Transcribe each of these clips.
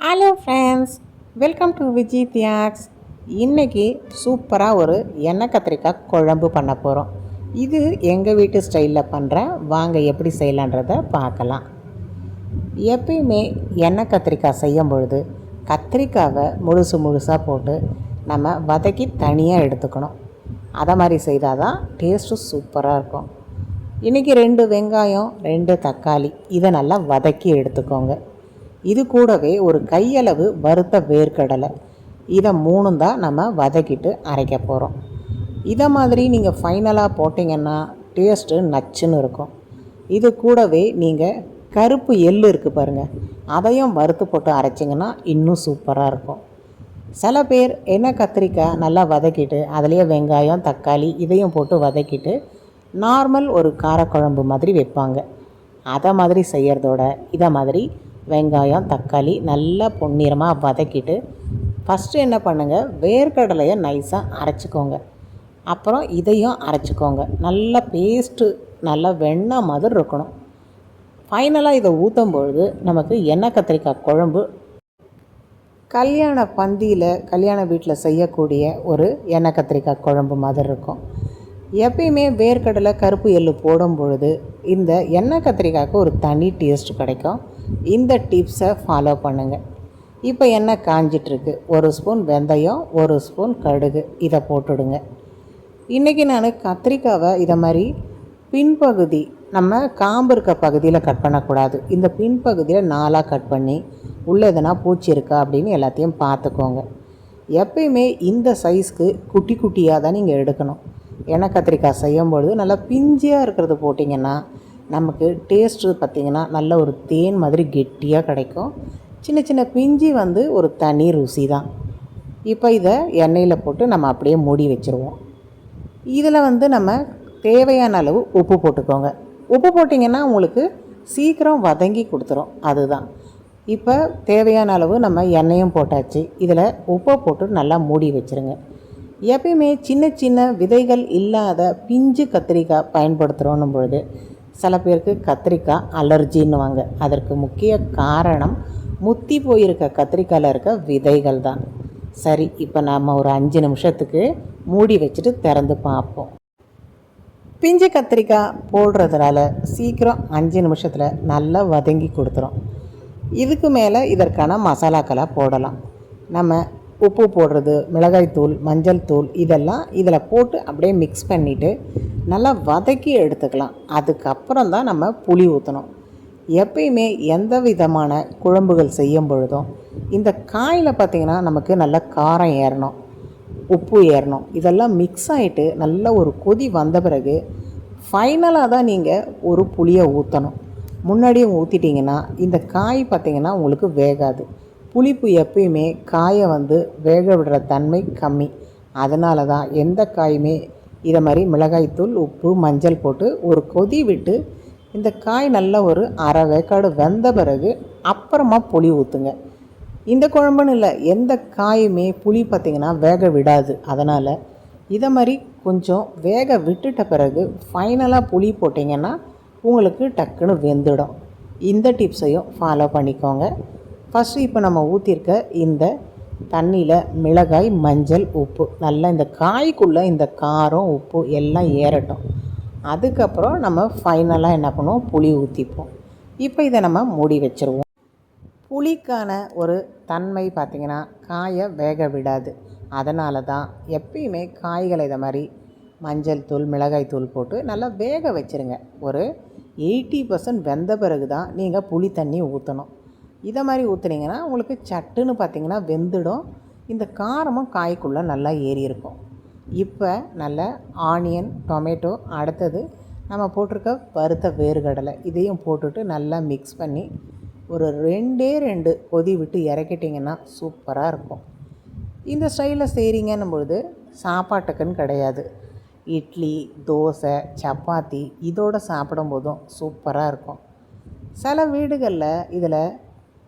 Hello friends, welcome to Viji Thiyags. இன்றைக்கி சூப்பராக ஒரு எண்ணெய் கத்திரிக்காய் குழம்பு பண்ண போகிறோம். இது எங்கள் வீட்டு ஸ்டைலில் பண்ணுறேன். வாங்க எப்படி செய்யலான்றதை பார்க்கலாம். எப்பயுமே எண்ணெய் கத்திரிக்காய் செய்யும் பொழுது கத்திரிக்காவை முழுசாக போட்டு நம்ம வதக்கி தனியாக எடுத்துக்கணும். அதை மாதிரி செய்தால் தான் டேஸ்ட்டு சூப்பராக இருக்கும். இன்றைக்கி 2 வெங்காயம் 2 தக்காளி இதை நல்லா வதக்கி எடுத்துக்கோங்க. இது கூடவே ஒரு கையளவு வறுத்த வேர்க்கடலை, இதை 3 தான் நம்ம வதக்கிட்டு அரைக்க போகிறோம். இதை மாதிரி நீங்கள் ஃபைனலாக போட்டிங்கன்னா டேஸ்ட்டு நச்சுன்னு இருக்கும். இது கூடவே நீங்கள் கருப்பு எள் இருக்குது பாருங்கள், அதையும் வறுத்து போட்டு அரைச்சிங்கன்னா இன்னும் சூப்பராக இருக்கும். சில பேர் எண்ணெய் கத்திரிக்காய் நல்லா வதக்கிட்டு அதிலேயே வெங்காயம் தக்காளி இதையும் போட்டு வதக்கிட்டு நார்மல் ஒரு காரக்குழம்பு மாதிரி வைப்பாங்க. அதை மாதிரி செய்கிறதோட இதை மாதிரி வெங்காயம் தக்காளி நல்லா பொன்னிறமாக வதக்கிட்டு ஃபஸ்ட்டு என்ன பண்ணுங்கள், வேர்க்கடலையை நைஸாக அரைச்சிக்கோங்க. அப்புறம் இதையும் அரைச்சிக்கோங்க. நல்லா பேஸ்ட்டு நல்லா வெண்ணெய் மாதிரி இருக்கணும். ஃபைனலாக இதை ஊற்றும் பொழுது நமக்கு எண்ணெய் கத்திரிக்காய் குழம்பு கல்யாண பந்தியில் கல்யாண வீட்டில் செய்யக்கூடிய ஒரு எண்ணெய் கத்திரிக்காய் குழம்பு மாதிரி இருக்கும். எப்பயுமே வேர்க்கடலை கருப்பு எள்ளு போடும் பொழுது இந்த எண்ணெய் கத்திரிக்காய்க்கு ஒரு தனி டேஸ்ட் கிடைக்கும். இந்த டிப்ஸை ஃபாலோ பண்ணுங்கள். இப்போ எண்ணெய் காஞ்சிட்ருக்கு. 1 ஸ்பூன் வெந்தயம் 1 ஸ்பூன் கடுகு இதை போட்டுடுங்க. இன்றைக்கி நான் கத்திரிக்காவை இதை மாதிரி பின்பகுதி, நம்ம காம்பு இருக்க பகுதியில் கட் பண்ணக்கூடாது. இந்த பின்பகுதியில் 4ஆக கட் பண்ணி உள்ளே எதனா பூச்சி இருக்கா அப்படின்னு எல்லாத்தையும் பார்த்துக்கோங்க. எப்பயுமே இந்த சைஸ்க்கு குட்டி குட்டியாக தான் நீங்கள் எடுக்கணும். எண்ணெய் கத்திரிக்காய் செய்யும்பொழுது நல்லா பிஞ்சியாக இருக்கிறது போட்டிங்கன்னா நமக்கு டேஸ்ட்டு பார்த்திங்கன்னா நல்ல ஒரு தேன் மாதிரி கெட்டியாக கிடைக்கும். சின்ன சின்ன பிஞ்சி ஒரு தனி ருசி தான். இப்போ இதை எண்ணெயில் போட்டு நம்ம அப்படியே மூடி வச்சுருவோம். இதில் நம்ம தேவையான அளவு உப்பு போட்டுக்கோங்க. உப்பு போட்டிங்கன்னா உங்களுக்கு சீக்கிரம் வதங்கி கொடுத்துரும். அதுதான். இப்போ தேவையான அளவு நம்ம எண்ணெயும் போட்டாச்சு. இதில் உப்பை போட்டு நல்லா மூடி வச்சுருங்க. எப்பயுமே சின்ன சின்ன விதைகள் இல்லாத பிஞ்சு கத்திரிக்காய் பயன்படுத்துகிறோன்னும் பொழுது சில பேருக்கு கத்திரிக்காய் அலர்ஜின்னுவாங்க. அதற்கு முக்கிய காரணம் முத்தி போயிருக்க கத்திரிக்காயில் இருக்க விதைகள் தான். சரி, இப்போ நம்ம ஒரு 5 நிமிஷத்துக்கு மூடி வச்சுட்டு திறந்து பார்ப்போம். பிஞ்சு கத்திரிக்காய் போடுறதுனால சீக்கிரம் 5 நிமிஷத்தில் நல்லா வதங்கி கொடுத்துரும். இதுக்கு மேலே இதற்கான மசாலாக்களாக போடலாம். நம்ம உப்பு போடுறது, மிளகாய்த்தூள், மஞ்சள் தூள் இதெல்லாம் இதில் போட்டு அப்படியே மிக்ஸ் பண்ணிவிட்டு நல்லா வதக்கி எடுத்துக்கலாம். அதுக்கப்புறம் தான் நம்ம புளி ஊற்றணும். எப்பயுமே எந்த விதமான குழம்புகள் செய்யும் பொழுதும் இந்த காயில் பார்த்திங்கன்னா நமக்கு நல்ல காரம் ஏறணும், உப்பு ஏறணும், இதெல்லாம் மிக்ஸ் ஆகிட்டு நல்ல ஒரு கொதி வந்த பிறகு ஃபைனலாக தான் நீங்கள் ஒரு புளியை ஊற்றணும். முன்னாடியே ஊற்றிட்டிங்கன்னா இந்த காய் பார்த்திங்கன்னா உங்களுக்கு வேகாது. புளிப்பு எப்பயுமே காயை வேக விடுற தன்மை கம்மி. அதனால தான் எந்த காயுமே இதை மாதிரி மிளகாய்த்தூள் உப்பு மஞ்சள் போட்டு ஒரு கொதி விட்டு இந்த காய் நல்ல ஒரு அரை வேக்காடு வெந்த பிறகு அப்புறமா புளி ஊற்றுங்க. இந்த குழம்புன்னு இல்லை, எந்த காயுமே புளி பார்த்திங்கன்னா வேக விடாது. அதனால் இதை மாதிரி கொஞ்சம் வேக விட்டுட்ட பிறகு ஃபைனலாக புளி போட்டிங்கன்னா உங்களுக்கு டக்குன்னு வெந்துடும். இந்த டிப்ஸையும் ஃபாலோ பண்ணிக்கோங்க. ஃபஸ்ட்டு இப்போ நம்ம ஊற்றிருக்க இந்த தண்ணியில் மிளகாய் மஞ்சள் உப்பு நல்லா இந்த காய்க்குள்ளே இந்த காரம் உப்பு எல்லாம் ஏறட்டும். அதுக்கப்புறம் நம்ம ஃபைனலாக என்ன பண்ணுவோம், புளி ஊற்றிப்போம். இப்போ இதை நம்ம மூடி வச்சுருவோம். புளிக்கான ஒரு தன்மை பார்த்திங்கன்னா காயை வேக விடாது. அதனால தான் எப்பயுமே காய்களை இதை மாதிரி மஞ்சள் தூள் மிளகாய் தூள் போட்டு நல்லா வேக வச்சுருங்க. ஒரு 80% வெந்த பிறகு தான் நீங்கள் புளி தண்ணி ஊற்றணும். இதை மாதிரி ஊற்றுனீங்கன்னா உங்களுக்கு சட்டுன்னு பார்த்திங்கன்னா வெந்துடும். இந்த காரமும் காய்க்குள்ளே நல்லா ஏறி இருக்கும். இப்போ நல்ல ஆனியன் டொமேட்டோ, அடுத்தது நம்ம போட்டிருக்க வறுத்த வேர்க்கடலை இதையும் போட்டுட்டு நல்லா மிக்ஸ் பண்ணி ஒரு 2 கொதி விட்டு இறக்கிட்டிங்கன்னா சூப்பராக இருக்கும். இந்த ஸ்டைலில் செய்கிறீங்கன்னும் பொழுது சாப்பாட்டுக்குன்னு கிடையாது, இட்லி தோசை சப்பாத்தி இதோடு சாப்பிடும்போதும் சூப்பராக இருக்கும். சில வீடுகளில் இதில்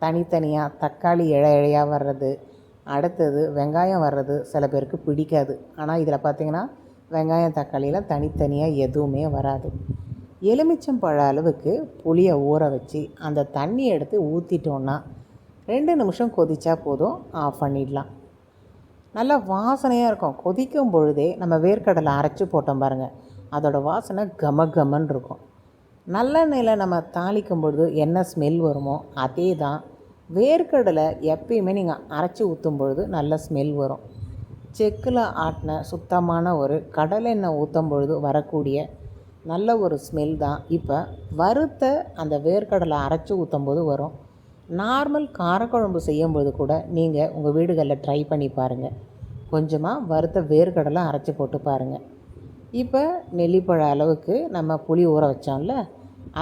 தனித்தனியாக தக்காளி இழையாக வர்றது, அடுத்தது வெங்காயம் வர்றது சில பேருக்கு பிடிக்காது. ஆனால் இதில் பார்த்திங்கன்னா வெங்காயம் தக்காளியில் தனித்தனியாக எதுவுமே வராது. எலுமிச்சம்பழ அளவுக்கு புளியை ஊற வச்சு அந்த தண்ணியை எடுத்து ஊற்றிட்டோன்னா 2 நிமிஷம் கொதிச்சா போதும், ஆஃப் பண்ணிடலாம். நல்லா வாசனையாக இருக்கும். கொதிக்கும் பொழுதே நம்ம வேர்க்கடலை அரைச்சி போட்டோம் பாருங்கள், அதோடய வாசனை கம கமன்னு இருக்கும். நல்லெண்ணெயில் நம்ம தாளிக்கும் பொழுது என்ன ஸ்மெல் வருமோ அதே தான் வேர்க்கடலை எப்பயுமே நீங்கள் அரைச்சி ஊற்றும் பொழுது நல்ல ஸ்மெல் வரும். செக்கில் ஆட்டின சுத்தமான ஒரு கடலெண்ணெய் ஊற்றும் பொழுது வரக்கூடிய நல்ல ஒரு ஸ்மெல் தான் இப்போ வறுத்த அந்த வேர்க்கடலை அரைச்சி ஊற்றும் போது வரும். நார்மல் காரக்குழம்பு செய்யும்போது கூட நீங்கள் உங்கள் வீடுகளில் ட்ரை பண்ணி பாருங்கள். கொஞ்சமாக வறுத்த வேர்க்கடலை அரைச்சி போட்டு பாருங்கள். இப்போ நெல்லிப்பழ அளவுக்கு நம்ம புளி ஊற வச்சோம்ல,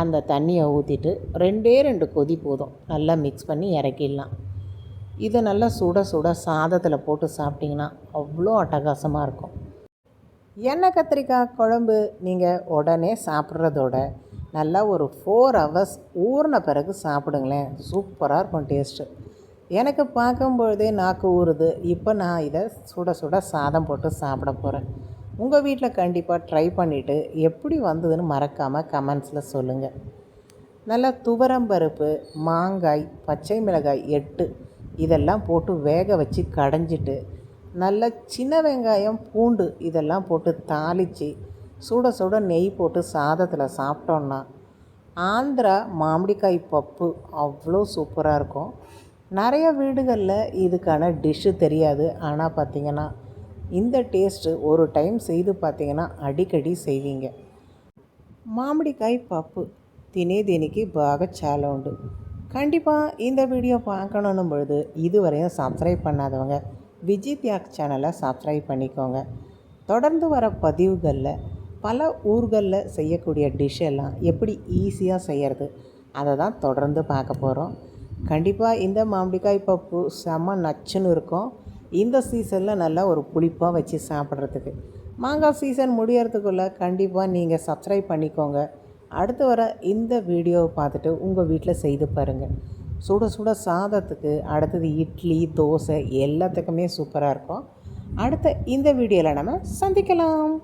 அந்த தண்ணியை ஊற்றிட்டு 2 கொதி போதும், நல்லா மிக்ஸ் பண்ணி இறக்கிடலாம். இதை நல்லா சுட சுட சாதத்தில் போட்டு சாப்பிட்டிங்கன்னா அவ்வளோ அட்டகாசமாக இருக்கும். எண்ணெய் கத்திரிக்காய் குழம்பு நீங்கள் உடனே சாப்பிட்றதோட நல்லா ஒரு 4 ஹவர்ஸ் ஊறின பிறகு சாப்பிடுங்களேன், சூப்பராக இருக்கும் டேஸ்ட்டு. எனக்கு பார்க்கும்பொழுதே நாக்கு ஊறுது. இப்போ நான் இதை சுட சுட சாதம் போட்டு சாப்பிட போகிறேன். உங்கள் வீட்டில் கண்டிப்பாக ட்ரை பண்ணிவிட்டு எப்படி வந்ததுன்னு மறக்காமல் கமெண்ட்ஸில் சொல்லுங்கள். நல்லா துவரம்பருப்பு, மாங்காய், பச்சை மிளகாய் 8 இதெல்லாம் போட்டு வேக வச்சு கடைஞ்சிட்டு, நல்ல சின்ன வெங்காயம், பூண்டு இதெல்லாம் போட்டு தாளித்து சுட சுட நெய் போட்டு சாதத்தில் சாப்பிட்டோன்னா ஆந்திரா மாமிடிக்காய் பப்பு அவ்வளோ சூப்பராக இருக்கும். நிறைய வீடுகளில் இதுக்கான டிஷ்ஷு தெரியாது. ஆனால் பார்த்திங்கன்னா இந்த டேஸ்ட்டு ஒரு டைம் செய்து பார்த்திங்கன்னா అడిக்கடி செய்வீங்க. మామిడికాయ పప్పు తినేదేనికి బాగా చాలా உண்டு. கண்டிப்பாக இந்த வீடியோ பார்க்கணும் பொழுது இதுவரையும் சப்ஸ்கிரைப் பண்ணாதவங்க விஜி தியாக் சேனலை சப்ஸ்கிரைப் பண்ணிக்கோங்க. தொடர்ந்து வர பதிவுகளில் பல ஊர்களில் செய்யக்கூடிய டிஷ் எல்லாம் எப்படி ஈஸியாக செய்கிறது அதை தான் தொடர்ந்து பார்க்க போகிறோம். கண்டிப்பாக இந்த மாமிடிக்காய் பப்பு செம்ம நச்சுன்னு இருக்கும். இந்த சீசனில் நல்லா ஒரு புளிப்பாக வச்சு சாப்பிட்றதுக்கு. மாங்காய் சீசன் முடியறதுக்குள்ளே கண்டிப்பாக நீங்கள் சப்ஸ்கிரைப் பண்ணிக்கோங்க. அடுத்து வர இந்த வீடியோவை பார்த்துட்டு உங்கள் வீட்டில் செய்து பாருங்கள். சுட சுட சாதத்துக்கு, அடுத்தது இட்லி, தோசை எல்லாத்துக்குமே சூப்பராக இருக்கும். அடுத்த இந்த வீடியோவில் நம்ம சந்திக்கலாம்.